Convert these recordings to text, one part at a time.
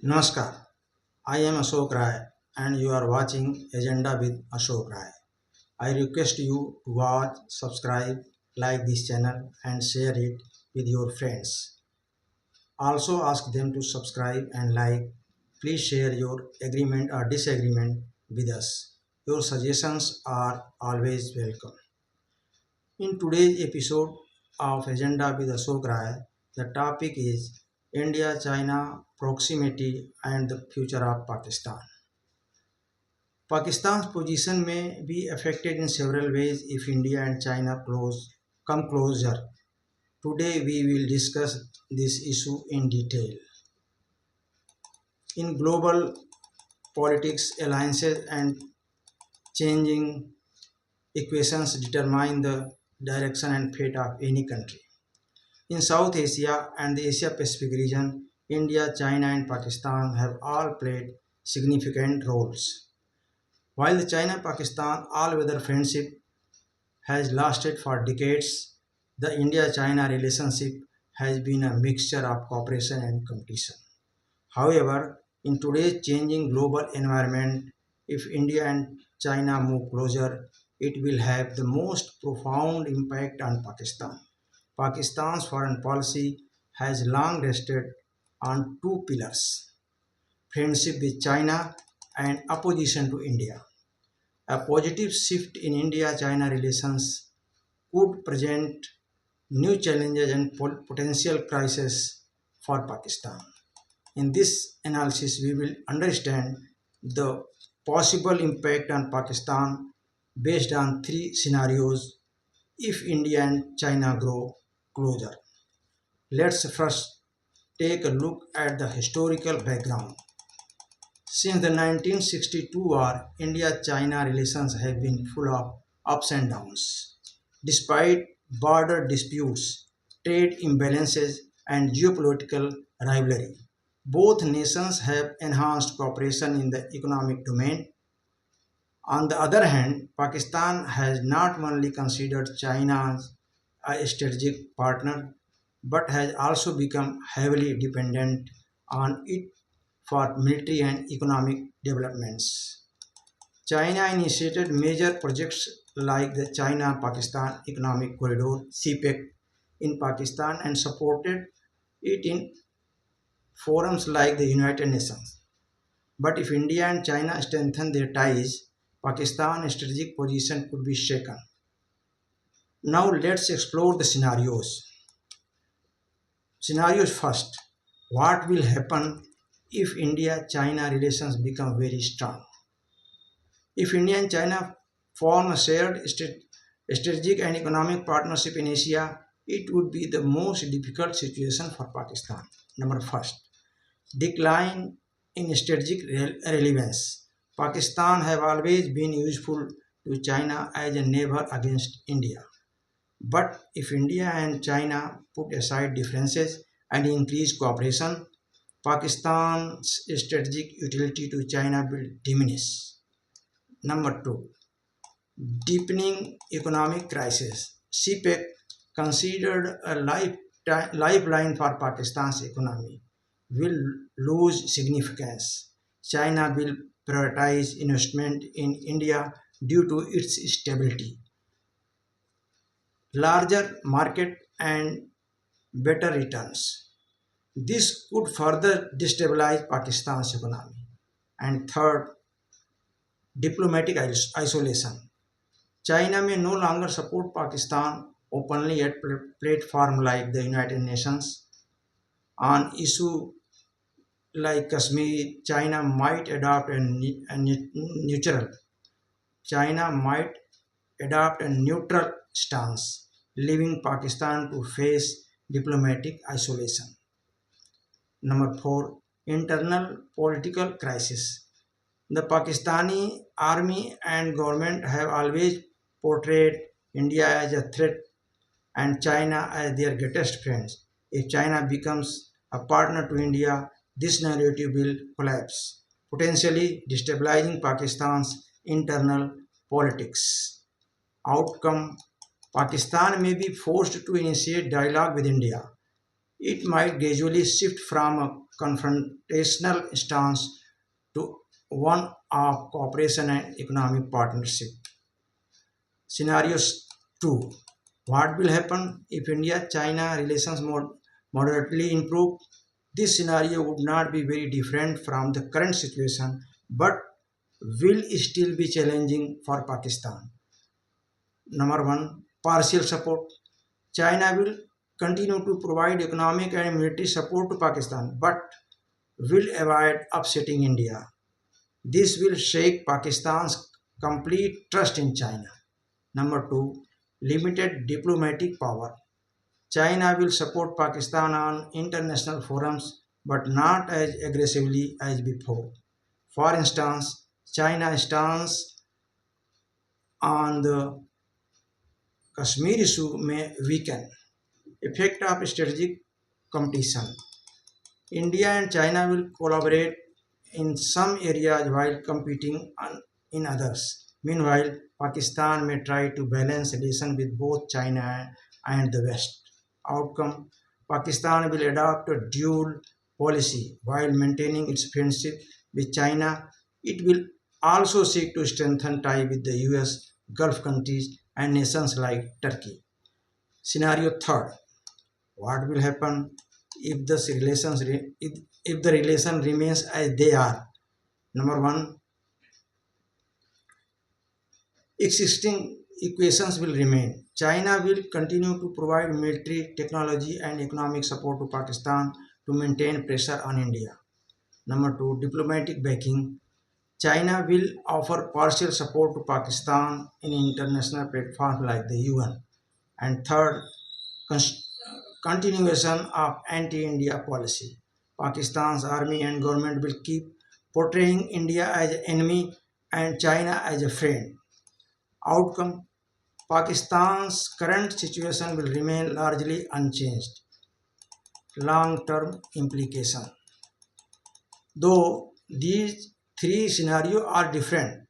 Namaskar, I am Ashok Rai and you are watching Agenda with Ashok Rai. I request you to watch, subscribe, like this channel and share it with your friends. Also ask them to subscribe and like. Please share your agreement or disagreement with us. Your suggestions are always welcome. In today's episode of Agenda with Ashok Rai, the topic is India China proximity and the future of Pakistan. Pakistan's position may be affected in several ways if India and China come closer. Today we will discuss this issue in detail. In global politics, alliances and changing equations determine the direction and fate of any country. In South Asia and the Asia Pacific region, India, China and Pakistan have all played significant roles. While the China-Pakistan all-weather friendship has lasted for decades, the India-China relationship has been a mixture of cooperation and competition. However, in today's changing global environment, if India and China move closer, it will have the most profound impact on Pakistan. Pakistan's foreign policy has long rested on two pillars: friendship with China and opposition to India. A positive shift in India China relations could present new challenges and potential crises for Pakistan. In this analysis, we will understand the possible impact on Pakistan based on three scenarios if India and China grow closer. Let's first take a look at the historical background. Since the 1962 war, India-China relations have been full of ups and downs. Despite border disputes, trade imbalances, and geopolitical rivalry, both nations have enhanced cooperation in the economic domain. On the other hand, Pakistan has not only considered China as a strategic partner but has also become heavily dependent on it for military and economic developments. China initiated major projects like the China Pakistan Economic Corridor (CPEC) in Pakistan and supported it in forums like the United Nations. But if India and China strengthen their ties, Pakistan's strategic position could be shaken. Now let's explore the scenarios. Scenarios first. What will happen if India-China relations become very strong? If India and China form a shared strategic and economic partnership in Asia, it would be the most difficult situation for Pakistan. Number first, decline in strategic relevance. Pakistan have always been useful to China as a neighbor against India. But if India and China put aside differences and increase cooperation, Pakistan's strategic utility to China will diminish. Number two, deepening economic crisis. CPEC, considered a lifeline for Pakistan's economy, will lose significance. China will prioritize investment in India due to its stability, larger market, and better returns. This could further destabilize Pakistan's economy. And third, diplomatic isolation. China may no longer support Pakistan openly at platforms like the United Nations. On issue like Kashmir, China might adopt a neutral. China might adopt a neutral stance, leaving Pakistan to face diplomatic isolation. Number four, internal political crisis. The Pakistani army and government have always portrayed India as a threat and China as their greatest friends. If China becomes a partner to India, this narrative will collapse, potentially destabilizing Pakistan's internal politics. Outcome: Pakistan may be forced to initiate dialogue with India. it might gradually shift from a confrontational stance to one of cooperation and economic partnership. Scenarios 2. What will happen if India China relations moderately improve? This scenario would not be very different from the current situation but will still be challenging for Pakistan. Number 1. Partial support. China will continue to provide economic and military support to Pakistan but will avoid upsetting India. This will shake Pakistan's complete trust in China. Number 2. Limited diplomatic power. China will support Pakistan on international forums but not as aggressively as before. For instance, China's stance on the Kashmir issue may weaken. Effect of strategic competition. India and China will collaborate in some areas while competing in others. Meanwhile, Pakistan may try to balance relations with both China and the West. Outcome: Pakistan will adopt a dual policy while maintaining its friendship with China. It will also seek to strengthen ties with the US, Gulf countries, and nations like Turkey. Scenario third: what will happen if if the relation remains as they are? Number 1, existing equations will remain. China will continue to provide military, technology, and economic support to Pakistan to maintain pressure on India. Number 2, diplomatic backing. China will offer partial support to Pakistan in international platforms like the UN. And third, continuation of anti-India policy. Pakistan's army and government will keep portraying India as an enemy and China as a friend. Outcome: Pakistan's current situation will remain largely unchanged. Long term implication. Though these three scenarios are different,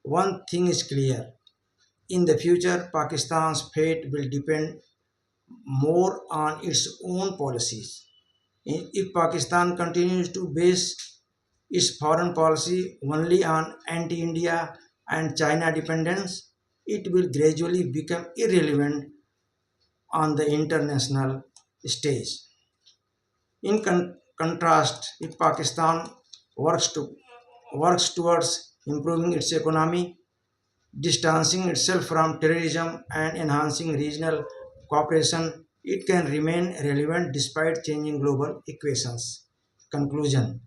one thing is clear. In the future, Pakistan's fate will depend more on its own policies. If Pakistan continues to base its foreign policy only on anti India and China dependence, it will gradually become irrelevant on the international stage. In contrast, if Pakistan works, to, works towards improving its economy, distancing itself from terrorism, and enhancing regional cooperation, it can remain relevant despite changing global equations. Conclusion: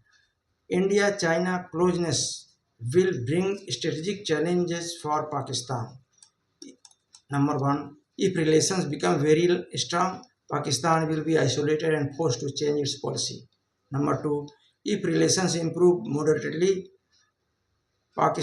India China closeness will bring strategic challenges for Pakistan. Number 1, if relations become very strong, Pakistan will be isolated and forced to change its policy. Number 2, if relations improve moderately, Pakistan